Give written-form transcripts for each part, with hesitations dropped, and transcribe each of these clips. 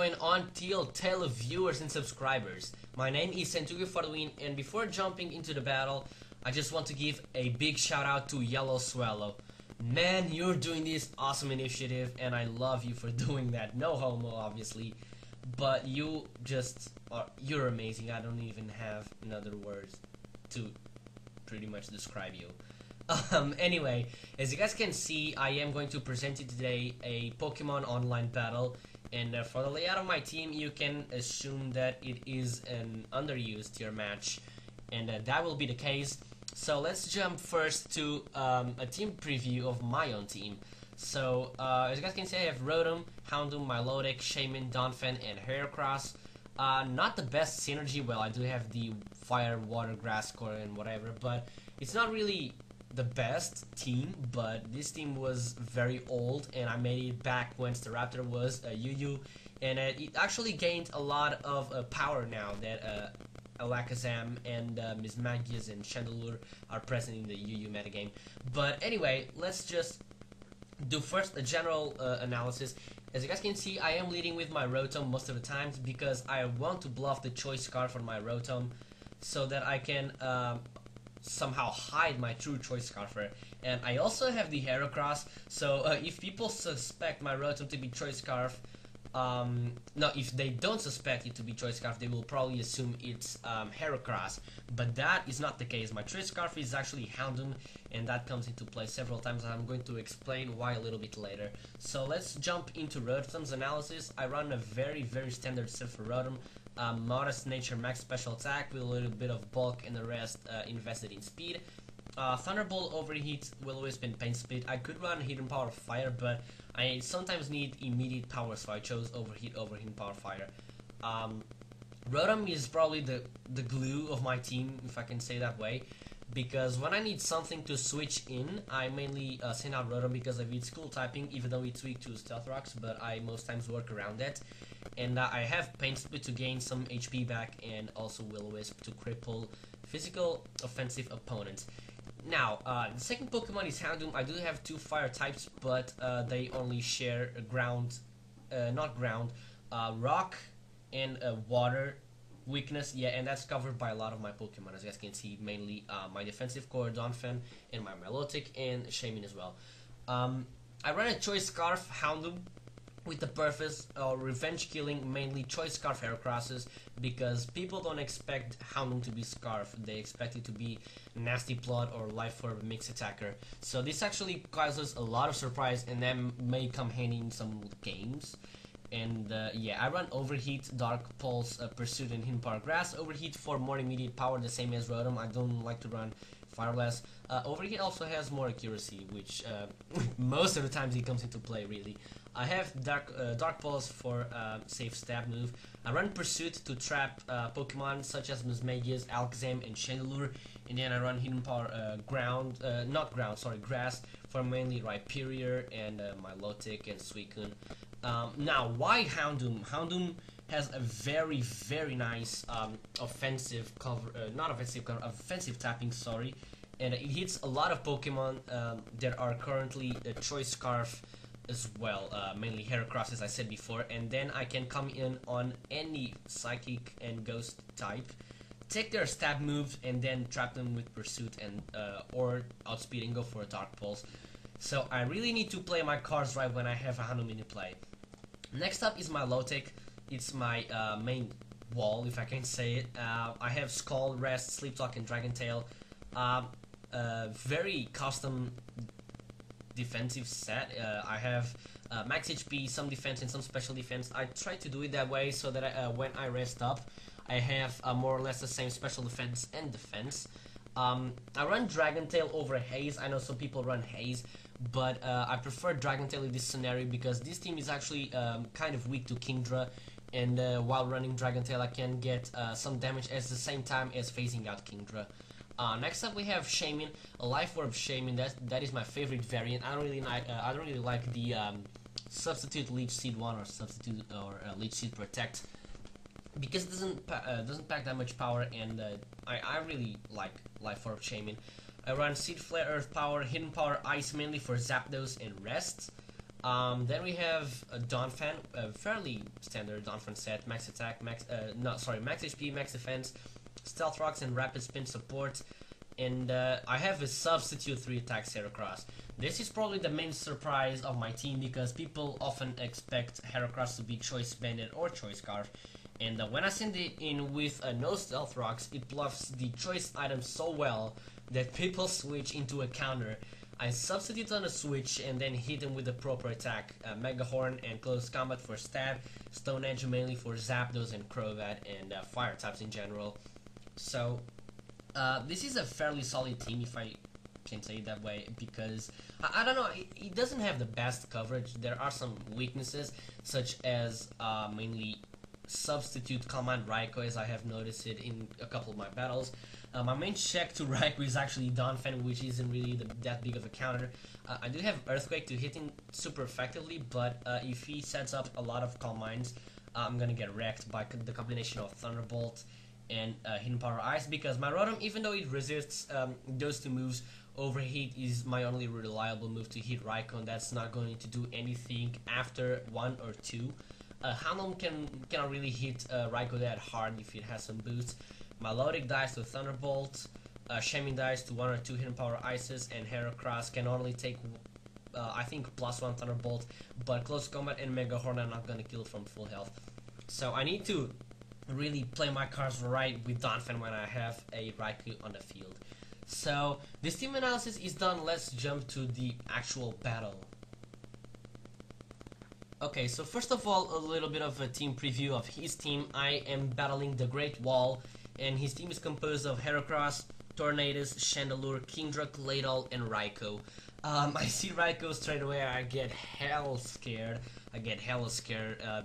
going on, TealTaillow viewers and subscribers? My name is SantugaFTW, and before jumping into the battle, I just want to give a big shout out to Yellow Swallow. Man, you're doing this awesome initiative, and I love you for doing that. No homo, obviously, but you just you're amazing. I don't even have another words to pretty much describe you. Anyway, as you guys can see, I am going to present you today a Pokemon online battle, and for the layout of my team, you can assume that it is an underused tier match, and that will be the case. So let's jump first to a team preview of my own team. So as you guys can see, I have Rotom, Houndoom, Milotic, Shaman, Donphan, and Heracross. Not the best synergy. Well, I do have the Fire, Water, Grass core and whatever, but it's not really the best team. But this team was very old, and I made it back when Staraptor was UU, and it actually gained a lot of power now that Alakazam and Mismagius and Chandelure are present in the UU metagame. But anyway, let's just do first a general analysis. As you guys can see, I am leading with my Rotom most of the times because I want to bluff the Choice Scarf on my Rotom so that I can somehow hide my true Choice Scarfer. And I also have the Heracross, so if people suspect my Rotom to be Choice Scarf, no, if they don't suspect it to be Choice Scarf, they will probably assume it's Heracross, but that is not the case. My Choice Scarf is actually Houndoom, and that comes into play several times, and I'm going to explain why a little bit later. So let's jump into Rotom's analysis. I run a very standard set for Rotom. Modest nature, max special attack with a little bit of bulk, and the rest invested in speed. Thunderbolt overheat will always been pain split. I could run hidden power fire, but I sometimes need immediate power, so I chose overheat over hidden power fire. Rotom is probably the glue of my team, if I can say that way, because when I need something to switch in, I mainly send out Rotom because of its cool typing, even though it's weak to Stealth Rocks, but I most times work around that. And I have Pain Split to gain some HP back, and also Will-O-Wisp to cripple physical offensive opponents. Now, the second Pokemon is Houndoom. I do have two fire types, but they only share ground, not ground, rock and water weakness. Yeah, and that's covered by a lot of my Pokemon, as you guys can see, mainly my defensive core, Donphan, and my Milotic, and Shaman as well. I run a Choice Scarf Houndoom with the purpose of revenge killing mainly Choice Scarf Heracrosses, because people don't expect Houndoom to be Scarf, they expect it to be Nasty Plot or Life Orb mix attacker. So this actually causes a lot of surprise, and then may come handy in some games. And yeah, I run Overheat, Dark Pulse, Pursuit, and Hidden Power Grass. Overheat for more immediate power, the same as Rotom. I don't like to run Fire Blast. Overheat also has more accuracy, which most of the times it comes into play, really. I have Dark Pulse for safe stab move. I run Pursuit to trap Pokemon such as Mismagius, Alakazam, and Chandelure. And then I run Hidden Power Grass for mainly Rhyperior and Milotic and Suicune. Now, why Houndoom? Houndoom has a very nice offensive cover, offensive tapping, sorry, and it hits a lot of Pokemon that are currently a Choice Scarf as well, mainly Heracross, as I said before, and then I can come in on any Psychic and Ghost type, take their stab moves, and then trap them with Pursuit and or outspeed and go for a Dark Pulse. So I really need to play my cards right when I have a Houndoom in play. Next up is my Milotic. It's my main wall, if I can say it. I have Skull, Rest, Sleep Talk, and Dragon Tail. Very custom defensive set. I have max HP, some defense, and some special defense. I try to do it that way so that when I rest up, I have more or less the same special defense and defense. I run Dragon Tail over Haze. I know some people run Haze, but I prefer Dragon Tail in this scenario because this team is actually kind of weak to Kingdra, and while running Dragon Tail I can get some damage at the same time as phasing out Kingdra. Next up we have Shaman, a Life Orb Shaman. That is my favorite variant. I don't really like the Substitute Leech Seed 1 or Substitute or Leech Seed Protect, because it doesn't pack that much power, and I really like Life Orb Shaman. I run Seed Flare, Earth Power, Hidden Power, Ice mainly for Zapdos and Rest. Then we have a Donphan, a fairly standard Donphan set, max attack, max HP, max defense, stealth rocks, and rapid spin support. And I have a substitute 3 attacks Heracross. This is probably the main surprise of my team because people often expect Heracross to be Choice Bandit or Choice Scarf. And when I send it in with no stealth rocks, it bluffs the choice item so well that people switch into a counter. I substitute on a switch and then hit him with the proper attack. Mega Horn and Close Combat for stab, Stone Edge mainly for Zapdos and Crobat, and fire types in general. So this is a fairly solid team, if I can say it that way, because I don't know, it doesn't have the best coverage. There are some weaknesses, such as mainly substitute command Raikou, as I have noticed it in a couple of my battles. My main check to Raikou is actually Donphan, which isn't really that big of a counter. I do have Earthquake to hit him super effectively, but if he sets up a lot of Calm Minds, I'm gonna get wrecked by the combination of Thunderbolt and Hidden Power Ice, because my Rotom, even though it resists those two moves, Overheat is my only reliable move to hit Raikou, and that's not going to do anything after 1 or 2. Houndoom cannot really hit Raikou that hard if it has some boosts. Milotic dies to Thunderbolt, Shaman dies to 1 or 2 Hidden Power Ices, and Heracross can only take, I think, +1 Thunderbolt, but Close Combat and Mega Horn are not gonna kill from full health. So I need to really play my cards right with Donphan when I have a Raikou on the field. So this team analysis is done. Let's jump to the actual battle. Okay, so first of all, a little bit of a team preview of his team. I am battling TheGreatWall, and his team is composed of Heracross, Tornadus, Chandelure, Kingdra, Claydol, and Raikou. I see Raikou straight away, I get hella scared.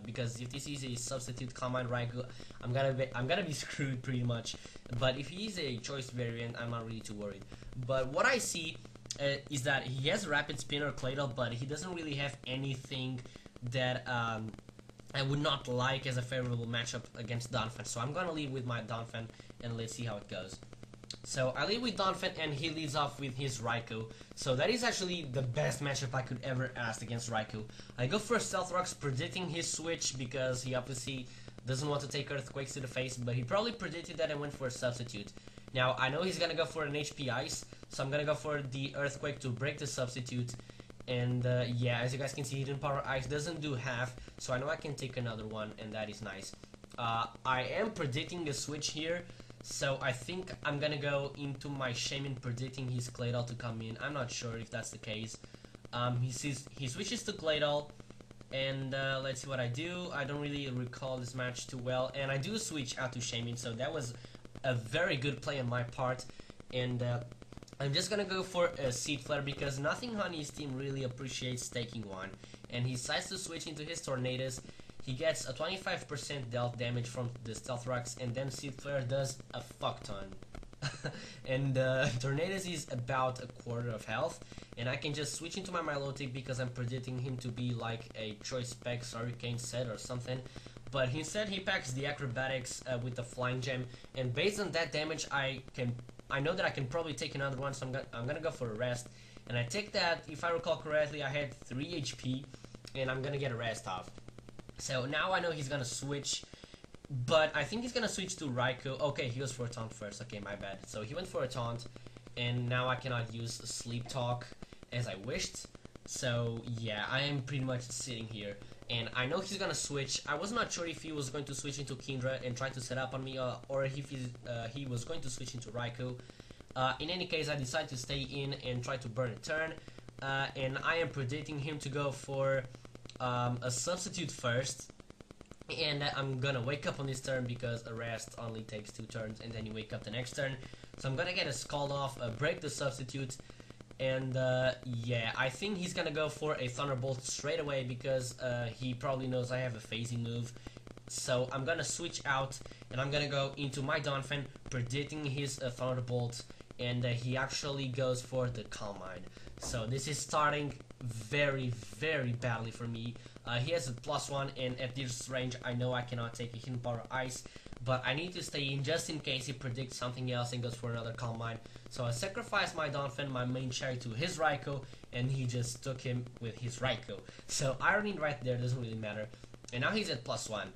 Because if this is a substitute command Raikou, I'm gonna be screwed pretty much. But if he is a choice variant, I'm not really too worried. But what I see is that he has Rapid Spin or Claydol, but he doesn't really have anything that I would not like as a favorable matchup against Donphan. So I'm gonna lead with my Donphan and let's see how it goes. So I lead with Donphan and he leads off with his Raikou. So that is actually the best matchup I could ever ask against Raikou. I go for Stealth Rocks, predicting his switch because he obviously doesn't want to take Earthquakes to the face, but he probably predicted that and went for a substitute. Now I know he's gonna go for an HP Ice, so I'm gonna go for the Earthquake to break the substitute. And yeah, as you guys can see, Hidden Power Ice doesn't do half, so I know I can take another one, and that is nice. I am predicting a switch here, so I think I'm gonna go into my Shaman predicting his Claydol to come in. I'm not sure if that's the case. He switches to Claydol, and let's see what I do. I don't really recall this match too well, and I do switch out to Shaman, so that was a very good play on my part. And I'm just gonna go for a Seed Flare because nothing on his team really appreciates taking one. And he decides to switch into his Tornadus. He gets a 25% dealt damage from the Stealth Rocks, and then Seed Flare does a fuck ton. And Tornadus is about a quarter of health, and I can just switch into my Milotic because I'm predicting him to be like a Choice Specs Hurricane set or something. But instead he packs the Acrobatics with the Flying Gem, and based on that damage I know that I can probably take another one, so I'm gonna go for a rest. And I take that, if I recall correctly, I had 3 HP, and I'm gonna get a rest off. So now I know he's gonna switch, but I think he's gonna switch to Raikou. Okay, he goes for a taunt first, okay, my bad. So he went for a taunt, and now I cannot use Sleep Talk as I wished. So yeah, I am pretty much sitting here. And I know he's gonna switch. I was not sure if he was going to switch into Kingdra and try to set up on me, or if he was going to switch into Raikou. In any case, I decided to stay in and try to burn a turn. And I am predicting him to go for a substitute first. And I'm gonna wake up on this turn because a rest only takes 2 turns, and then you wake up the next turn. So I'm gonna get a Scald off, break the substitute. And yeah, I think he's gonna go for a Thunderbolt straight away because he probably knows I have a phasing move. So I'm gonna switch out and I'm gonna go into my Donphan predicting his Thunderbolt, and he actually goes for the Calm Mind. So this is starting very, very badly for me. He has a +1, and at this range I know I cannot take a Hidden Power Ice, but I need to stay in just in case he predicts something else and goes for another Calm Mind. So I sacrificed my Donphan, my main cherry, to his Raikou, and he just took him with his Raikou. So ironing right there doesn't really matter. And now he's at +1.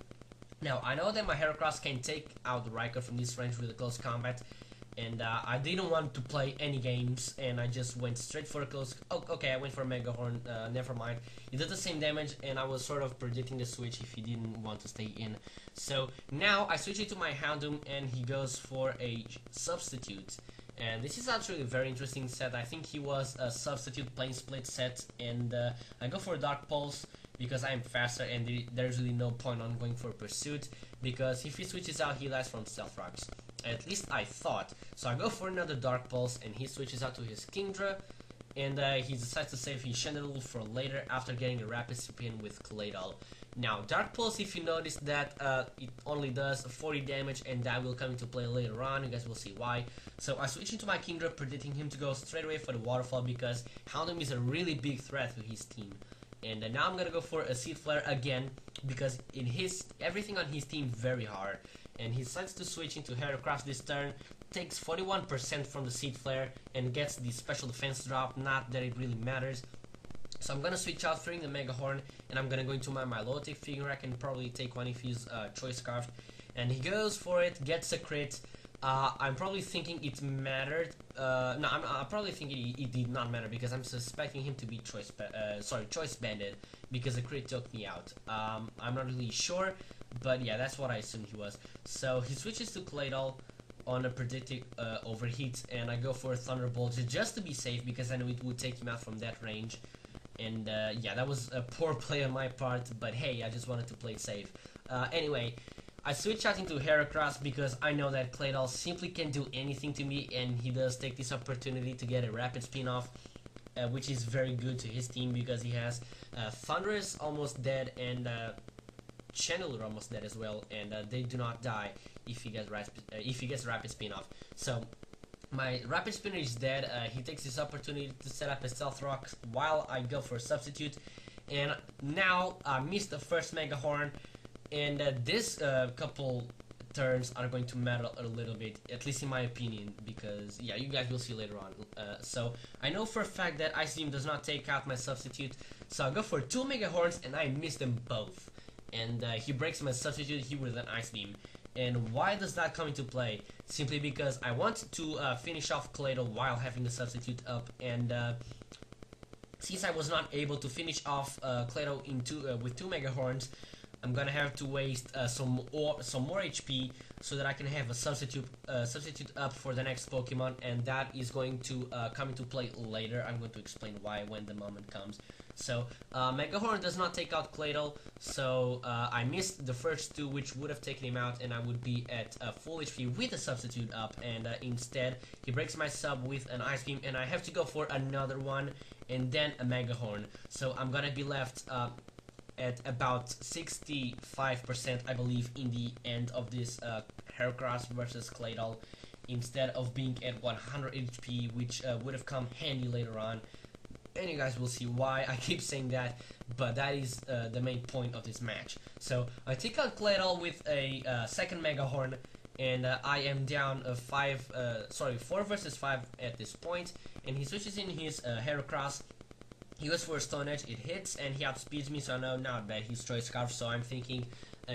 Now I know that my Heracross can take out the Raikou from this range with a close combat, and I didn't want to play any games, and I just went straight for a close. Oh, okay, I went for a Mega Horn. Never mind. He did the same damage, and I was sort of predicting the switch if he didn't want to stay in. So now I switch it to my Houndoom, and he goes for a substitute. And this is actually a very interesting set. I think he was a substitute plane split set, and I go for a Dark Pulse because I'm faster, and there's really no point on going for Pursuit, because if he switches out, he dies from Stealth Rocks. At least I thought. So I go for another Dark Pulse, and he switches out to his Kingdra, and he decides to save his Chandelure for later after getting a Rapid Spin with Claydol. Now, Dark Pulse, if you notice that it only does 40 damage, and that will come into play later on, you guys will see why. So I switch into my Kingdra, predicting him to go straight away for the Waterfall, because Houndoom is a really big threat to his team. And now I'm gonna go for a Seed Flare again, because everything on his team very hard. And he decides to switch into Heracross this turn, takes 41% from the Seed Flare, and gets the special defense drop, not that it really matters. So I'm gonna switch out, throwing the Mega Horn, and I'm gonna go into my Milotic, figure I can probably take one of his Choice Scarf. And he goes for it, gets a crit. I'm probably thinking it mattered. No, I'm probably thinking it did not matter, because I'm suspecting him to be Choice Banded, because the crit took me out. I'm not really sure, but yeah, that's what I assumed he was. So he switches to Claydol on a predicted overheat, and I go for a Thunderbolt just to be safe, because I knew it would take him out from that range. And yeah, that was a poor play on my part, but hey, I just wanted to play it safe. Anyway, I switch out into Heracross because I know that Claydol simply can't do anything to me, and he does take this opportunity to get a Rapid Spin off, which is very good to his team, because he has Thundurus almost dead and Chandelure almost dead as well, and they do not die if he gets Rapid Spin off. So my Rapid Spinner is dead. He takes this opportunity to set up a Stealth Rock while I go for a substitute, and now I missed the first Mega Horn, and this couple turns are going to matter a little bit, at least in my opinion, because yeah, you guys will see later on. So I know for a fact that Ice Beam does not take out my substitute, so I go for 2 Mega Horns, and I miss them both, and he breaks my substitute here with an Ice Beam. And why does that come into play? Simply because I want to finish off Claydol while having the substitute up, and since I was not able to finish off Claydol with 2 Mega Horns, I'm gonna have to waste some more HP so that I can have a substitute up for the next Pokemon, and that is going to come into play later. I'm going to explain why when the moment comes. So Mega Horn does not take out Claydol, so I missed the first 2, which would have taken him out, and I would be at full HP with a substitute up, and instead he breaks my sub with an Ice Beam, and I have to go for another one and then a Mega Horn. So I'm gonna be left at about 65%, I believe, in the end of this Heracross versus Claydol, instead of being at 100 HP, which would have come handy later on. And you guys will see why I keep saying that, but that is the main point of this match. So I take out Claydol with a second Mega Horn, and I am down 4 versus 5 at this point, and he switches in his Heracross. He goes for a Stone Edge, it hits, and he outspeeds me, so I know now that he's Choice Scarf, so I'm thinking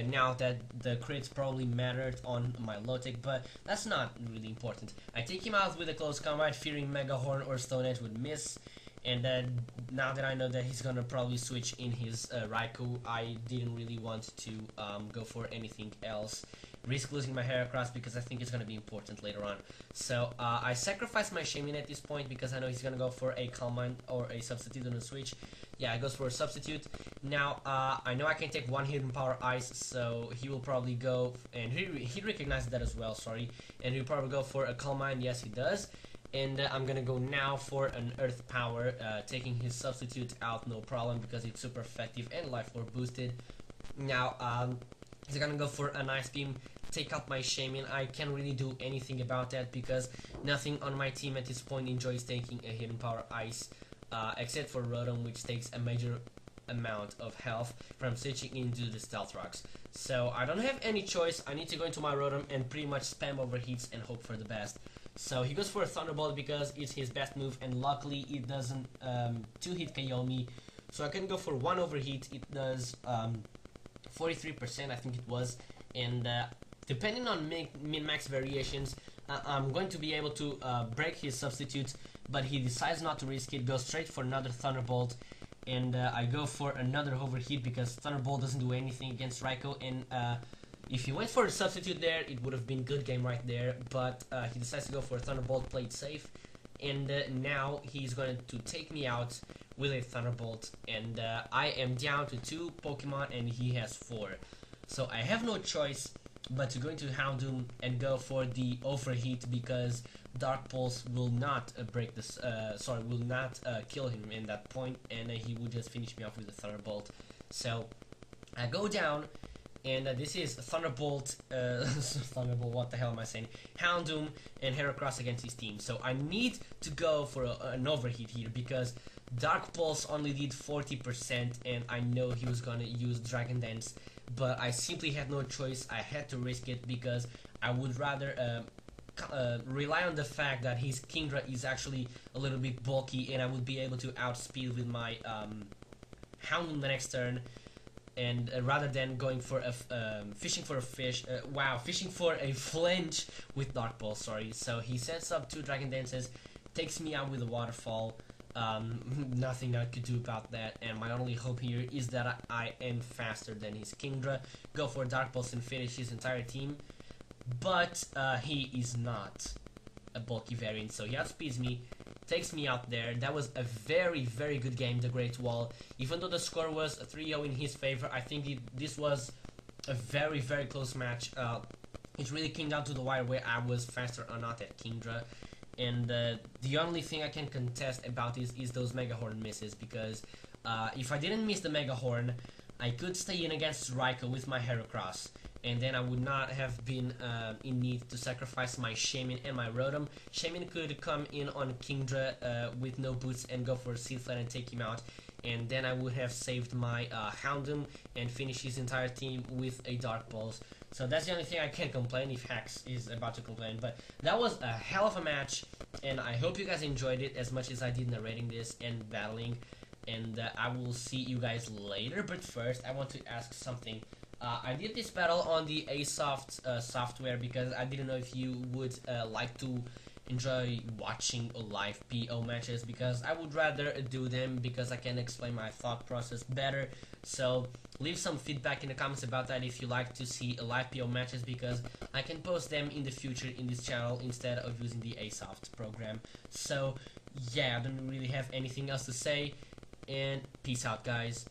now that the crits probably mattered on my Milotic, but that's not really important. I take him out with a close combat, fearing Mega Horn or Stone Edge would miss, and then now that I know that he's gonna probably switch in his Raikou, I didn't really want to go for anything else, risk losing my Heracross, because I think it's gonna be important later on. So I sacrifice my Shaymin at this point because I know he's gonna go for a Calm Mind or a substitute on the switch. Yeah, I goes for a substitute. Now I know I can take 1 Hidden Power Ice, so he will probably go, and he recognized that as well, sorry, and he'll probably go for a Calm Mind. Yes, he does. And I'm gonna go now for an Earth Power, taking his substitute out, no problem, because it's super effective and Life Orb boosted. Now he's gonna go for an Ice Beam, take out my Shaymin. I can't really do anything about that because nothing on my team at this point enjoys taking a Hidden Power Ice, except for Rotom, which takes a major amount of health from switching into the stealth rocks. So I don't have any choice. I need to go into my Rotom and pretty much spam overheats and hope for the best. So he goes for a Thunderbolt because it's his best move, and luckily it doesn't 2-hit KO me. So I can go for 1 overheat. It does 43%, I think it was, and depending on min-max variations, I'm going to be able to break his substitutes, but he decides not to risk it, goes straight for another Thunderbolt, and I go for another overheat because Thunderbolt doesn't do anything against Raikou, and if he went for a substitute there, it would have been good game right there, but he decides to go for a Thunderbolt, play it safe, and now he's going to take me out with a Thunderbolt, and I am down to 2 Pokemon and he has 4. So I have no choice but to go into Houndoom and go for the overheat because Dark Pulse will not break this. Will not kill him in that point, and he would just finish me off with a Thunderbolt. So I go down, and this is Thunderbolt. Thunderbolt. What the hell am I saying? Houndoom and Heracross against his team. So I need to go for an overheat here because Dark Pulse only did 40%, and I know he was gonna use Dragon Dance. But I simply had no choice. I had to risk it because I would rather rely on the fact that his Kingdra is actually a little bit bulky, and I would be able to outspeed with my Houndoom the next turn, and rather than going for a fishing for a flinch with Dark Pulse. Sorry. So he sets up 2 Dragon Dances, takes me out with a Waterfall. Nothing I could do about that, and my only hope here is that I am faster than his Kingdra, go for Dark Pulse and finish his entire team, but he is not a bulky variant, so he outspeeds me, takes me out there. That was a very, very good game, TheGreatWall. Even though the score was 3-0 in his favor, I think this was a very, very close match. It really came down to the wire where I was faster or not at Kingdra. And the only thing I can contest about this is those Mega Horn misses, because if I didn't miss the Mega Horn, I could stay in against Raikou with my Heracross, and then I would not have been in need to sacrifice my Shaymin and my Rotom. Shaymin could come in on Kingdra with no boots and go for a Seed Flat and take him out, and then I would have saved my Houndoom and finished his entire team with a Dark Pulse. So that's the only thing I can complain if Hax is about to complain. But that was a hell of a match, and I hope you guys enjoyed it as much as I did narrating this and battling. And I will see you guys later. But first, I want to ask something. I did this battle on the Asoft software because I didn't know if you would like to enjoy watching live PO matches, because I would rather do them because I can explain my thought process better. So leave some feedback in the comments about that if you like to see live PO matches, because I can post them in the future in this channel instead of using the Asoft program. So yeah, I don't really have anything else to say, and peace out, guys.